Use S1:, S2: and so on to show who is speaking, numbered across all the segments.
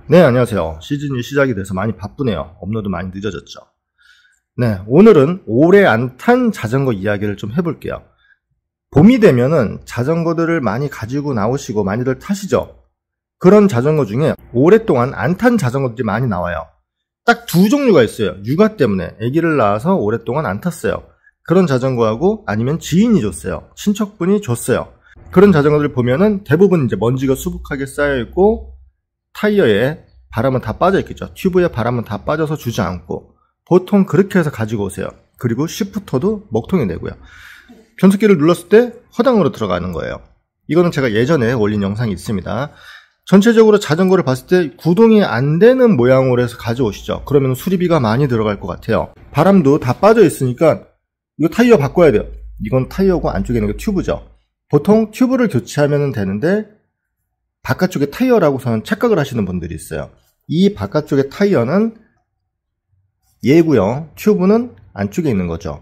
S1: 네, 안녕하세요. 시즌이 시작이 돼서 많이 바쁘네요. 업로드 많이 늦어졌죠. 네, 오늘은 오래 안 탄 자전거 이야기를 좀 해볼게요. 봄이 되면은 자전거들을 많이 가지고 나오시고 많이들 타시죠? 그런 자전거 중에 오랫동안 안 탄 자전거들이 많이 나와요. 딱 두 종류가 있어요. 육아 때문에 아기를 낳아서 오랫동안 안 탔어요. 그런 자전거하고 아니면 지인이 줬어요. 친척분이 줬어요. 그런 자전거들 보면은 대부분 이제 먼지가 수북하게 쌓여있고 타이어에 바람은 다 빠져 있겠죠. 튜브에 바람은 다 빠져서 주지 않고 보통 그렇게 해서 가지고 오세요. 그리고 시프터도 먹통이 내고요. 변속기를 눌렀을 때 허당으로 들어가는 거예요. 이거는 제가 예전에 올린 영상이 있습니다. 전체적으로 자전거를 봤을 때 구동이 안 되는 모양으로 해서 가져오시죠. 그러면 수리비가 많이 들어갈 것 같아요. 바람도 다 빠져 있으니까 이거 타이어 바꿔야 돼요. 이건 타이어고 안쪽에 있는 게 튜브죠. 보통 튜브를 교체하면 되는데 바깥쪽에 타이어라고서는 착각을 하시는 분들이 있어요. 이 바깥쪽에 타이어는 얘고요. 튜브는 안쪽에 있는 거죠.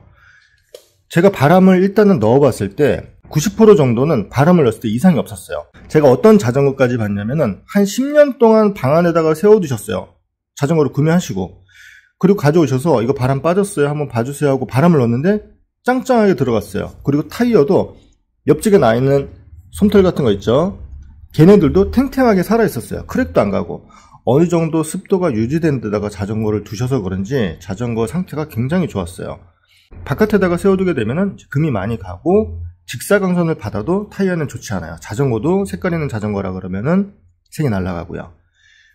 S1: 제가 바람을 일단은 넣어봤을 때 90% 정도는 바람을 넣었을 때 이상이 없었어요. 제가 어떤 자전거까지 봤냐면은 한 10년 동안 방 안에다가 세워두셨어요. 자전거를 구매하시고 그리고 가져오셔서 이거 바람 빠졌어요. 한번 봐주세요 하고 바람을 넣었는데 짱짱하게 들어갔어요. 그리고 타이어도 옆쪽에 나있는 솜털 같은 거 있죠. 걔네들도 탱탱하게 살아있었어요. 크랙도 안 가고 어느 정도 습도가 유지된 데다가 자전거를 두셔서 그런지 자전거 상태가 굉장히 좋았어요. 바깥에다가 세워두게 되면은 금이 많이 가고 직사광선을 받아도 타이어는 좋지 않아요. 자전거도 색깔 있는 자전거라 그러면은 색이 날아가고요.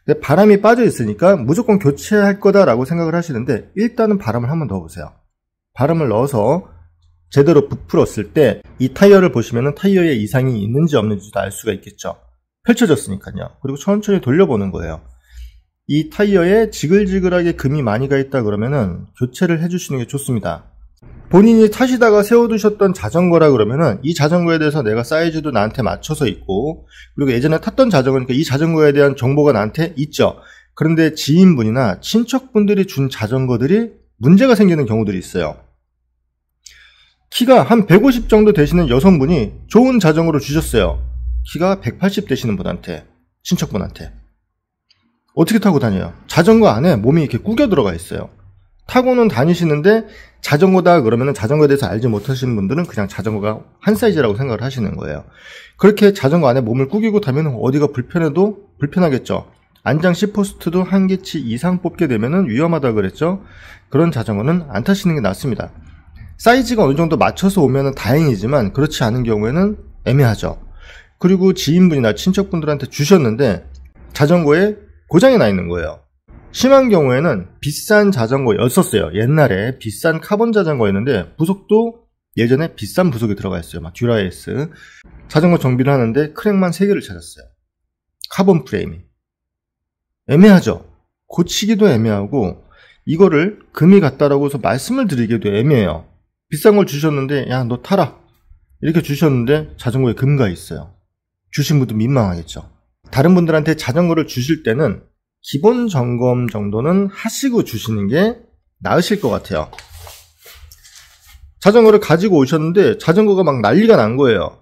S1: 근데 바람이 빠져 있으니까 무조건 교체할 거다라고 생각을 하시는데 일단은 바람을 한번 넣어보세요. 바람을 넣어서 제대로 부풀었을 때 이 타이어를 보시면은 타이어에 이상이 있는지 없는지도 알 수가 있겠죠. 펼쳐졌으니까요. 그리고 천천히 돌려보는 거예요. 이 타이어에 지글지글하게 금이 많이 가 있다 그러면은 교체를 해주시는 게 좋습니다. 본인이 타시다가 세워두셨던 자전거라 그러면은 이 자전거에 대해서 내가 사이즈도 나한테 맞춰서 있고 그리고 예전에 탔던 자전거니까 이 자전거에 대한 정보가 나한테 있죠. 그런데 지인분이나 친척분들이 준 자전거들이 문제가 생기는 경우들이 있어요. 키가 한 150 정도 되시는 여성분이 좋은 자전거를 주셨어요. 키가 180 되시는 분한테, 친척분한테. 어떻게 타고 다녀요? 자전거 안에 몸이 이렇게 구겨 들어가 있어요. 타고는 다니시는데 자전거다 그러면 자전거에 대해서 알지 못하시는 분들은 그냥 자전거가 한 사이즈라고 생각을 하시는 거예요. 그렇게 자전거 안에 몸을 구기고 타면 어디가 불편해도 불편하겠죠. 안장 시포스트도 한 개치 이상 뽑게 되면 위험하다 그랬죠. 그런 자전거는 안 타시는 게 낫습니다. 사이즈가 어느 정도 맞춰서 오면 다행이지만 그렇지 않은 경우에는 애매하죠. 그리고 지인분이나 친척분들한테 주셨는데 자전거에 고장이 나 있는 거예요. 심한 경우에는 비싼 자전거였었어요. 옛날에 비싼 카본 자전거였는데 부속도 예전에 비싼 부속이 들어가 있어요. 막 듀라에이스. 자전거 정비를 하는데 크랙만 3개를 찾았어요. 카본 프레임이. 애매하죠. 고치기도 애매하고 이거를 금이 갔다라고 해서 말씀을 드리기도 애매해요. 비싼 걸 주셨는데 야 너 타라 이렇게 주셨는데 자전거에 금가 있어요. 주신 분도 민망하겠죠. 다른 분들한테 자전거를 주실 때는 기본 점검 정도는 하시고 주시는 게 나으실 것 같아요. 자전거를 가지고 오셨는데 자전거가 막 난리가 난 거예요.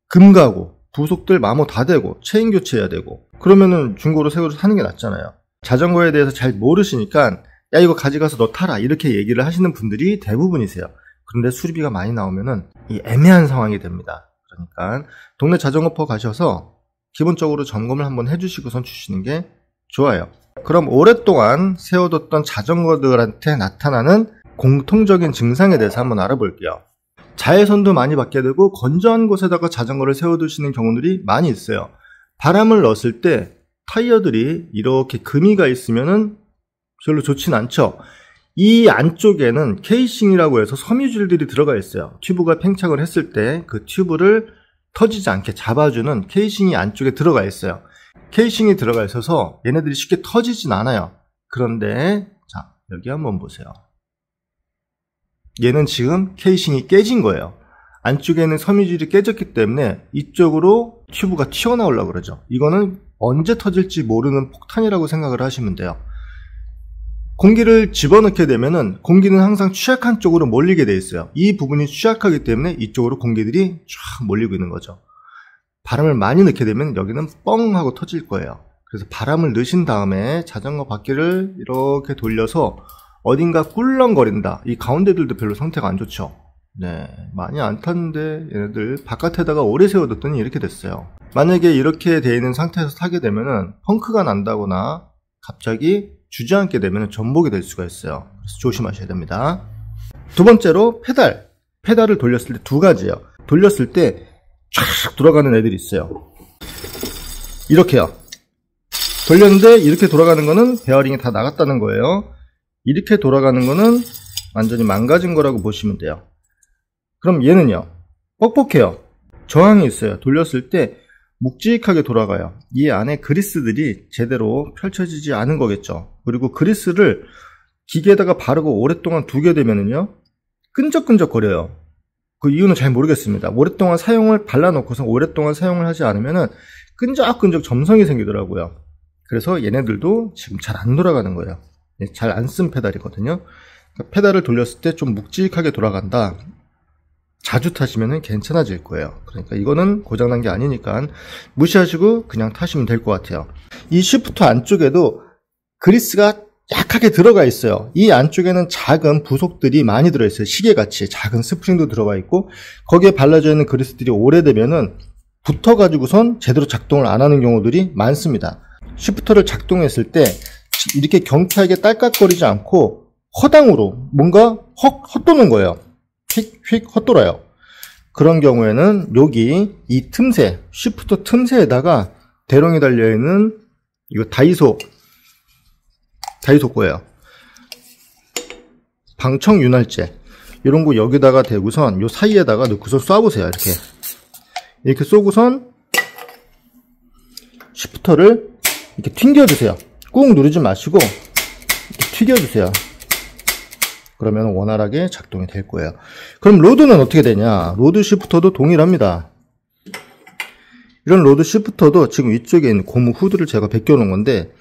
S1: 금 가고 부속들 마모 다 되고 체인 교체해야 되고 그러면은 중고로 새거로 사는 게 낫잖아요. 자전거에 대해서 잘 모르시니까 야 이거 가져가서 너 타라 이렇게 얘기를 하시는 분들이 대부분이세요. 그런데 수리비가 많이 나오면은 이 애매한 상황이 됩니다. 그러니까 동네 자전거퍼 가셔서 기본적으로 점검을 한번 해주시고선 주시는 게 좋아요. 그럼 오랫동안 세워뒀던 자전거들한테 나타나는 공통적인 증상에 대해서 한번 알아볼게요. 자외선도 많이 받게 되고 건조한 곳에다가 자전거를 세워두시는 경우들이 많이 있어요. 바람을 넣었을 때 타이어들이 이렇게 금이 가 있으면은 별로 좋진 않죠. 이 안쪽에는 케이싱이라고 해서 섬유질들이 들어가 있어요. 튜브가 팽창을 했을 때 그 튜브를 터지지 않게 잡아주는 케이싱이 안쪽에 들어가 있어요. 케이싱이 들어가 있어서 얘네들이 쉽게 터지진 않아요. 그런데 자 여기 한번 보세요. 얘는 지금 케이싱이 깨진 거예요. 안쪽에 있는 섬유질이 깨졌기 때문에 이쪽으로 튜브가 튀어나오려고 그러죠. 이거는 언제 터질지 모르는 폭탄이라고 생각을 하시면 돼요. 공기를 집어넣게 되면은 공기는 항상 취약한 쪽으로 몰리게 돼 있어요. 이 부분이 취약하기 때문에 이쪽으로 공기들이 쫙 몰리고 있는 거죠. 바람을 많이 넣게 되면 여기는 뻥 하고 터질 거예요. 그래서 바람을 넣으신 다음에 자전거 바퀴를 이렇게 돌려서 어딘가 꿀렁거린다. 이 가운데들도 별로 상태가 안 좋죠. 네, 많이 안 탔는데 얘네들 바깥에다가 오래 세워뒀더니 이렇게 됐어요. 만약에 이렇게 되어 있는 상태에서 타게 되면은 펑크가 난다거나 갑자기 주저앉게 되면 전복이 될 수가 있어요. 그래서 조심하셔야 됩니다. 두 번째로 페달을 돌렸을 때 두 가지예요. 돌렸을 때 쫙 돌아가는 애들이 있어요. 이렇게요. 돌렸는데 이렇게 돌아가는 거는 베어링이 다 나갔다는 거예요. 이렇게 돌아가는 거는 완전히 망가진 거라고 보시면 돼요. 그럼 얘는요, 뻑뻑해요. 저항이 있어요. 돌렸을 때 묵직하게 돌아가요. 이 안에 그리스들이 제대로 펼쳐지지 않은 거겠죠. 그리고 그리스를 기계에다가 바르고 오랫동안 두게 되면은요, 끈적끈적거려요. 그 이유는 잘 모르겠습니다. 오랫동안 사용을 발라놓고서 오랫동안 사용을 하지 않으면은 끈적끈적 점성이 생기더라고요. 그래서 얘네들도 지금 잘 안 돌아가는 거예요. 잘 안 쓴 페달이거든요. 그러니까 페달을 돌렸을 때 좀 묵직하게 돌아간다. 자주 타시면 괜찮아질 거예요. 그러니까 이거는 고장난 게 아니니까 무시하시고 그냥 타시면 될 것 같아요. 이 시프트 안쪽에도 그리스가 약하게 들어가 있어요. 이 안쪽에는 작은 부속들이 많이 들어있어요. 시계같이 작은 스프링도 들어가 있고, 거기에 발라져 있는 그리스들이 오래되면은 붙어가지고선 제대로 작동을 안 하는 경우들이 많습니다. 시프터를 작동했을 때 이렇게 경쾌하게 딸깍거리지 않고 허당으로 뭔가 헛도는 거예요. 휙휙 헛돌아요. 그런 경우에는 여기 이 틈새, 시프터 틈새에다가 대롱이 달려있는 이거 다이소 거예요. 방청 윤활제 이런 거 여기다가 대고선 요 사이에다가 넣고서 쏴보세요. 이렇게 쏘고선 시프터를 이렇게 튕겨주세요. 꾹 누르지 마시고 이렇게 튀겨주세요. 그러면 원활하게 작동이 될 거예요. 그럼 로드는 어떻게 되냐? 로드 시프터도 동일합니다. 이런 로드 시프터도 지금 위쪽에 있는 고무 후드를 제가 벗겨 놓은 건데,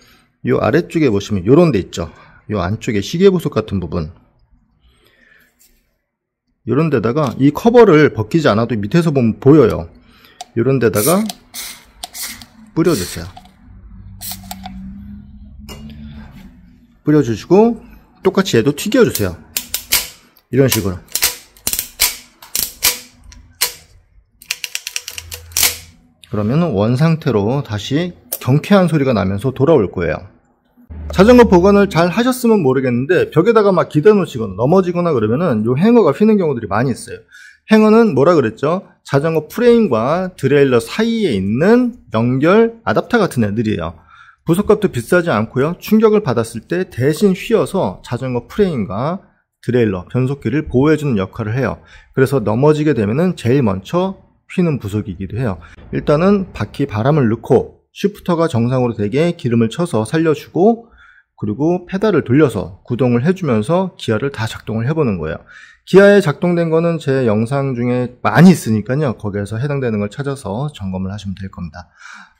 S1: 이 아래쪽에 보시면 요런 데 있죠. 이 안쪽에 시계 부속 같은 부분, 요런 데다가 이 커버를 벗기지 않아도 밑에서 보면 보여요. 요런 데다가 뿌려주세요. 뿌려주시고 똑같이 얘도 튀겨주세요. 이런 식으로. 그러면 원 상태로 다시 경쾌한 소리가 나면서 돌아올 거예요. 자전거 보관을 잘 하셨으면 모르겠는데, 벽에다가 막 기대 놓으시거나 넘어지거나 그러면은 요 행어가 휘는 경우들이 많이 있어요. 행어는 뭐라 그랬죠? 자전거 프레임과 드레일러 사이에 있는 연결 아답터 같은 애들이에요. 부속값도 비싸지 않고요. 충격을 받았을 때 대신 휘어서 자전거 프레임과 드레일러, 변속기를 보호해주는 역할을 해요. 그래서 넘어지게 되면은 제일 먼저 휘는 부속이기도 해요. 일단은 바퀴 바람을 넣고 시프터가 정상으로 되게 기름을 쳐서 살려주고, 그리고 페달을 돌려서 구동을 해주면서 기아를 다 작동을 해보는 거예요. 기아에 작동된 거는 제 영상 중에 많이 있으니까요. 거기에서 해당되는 걸 찾아서 점검을 하시면 될 겁니다.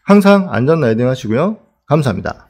S1: 항상 안전 라이딩 하시고요. 감사합니다.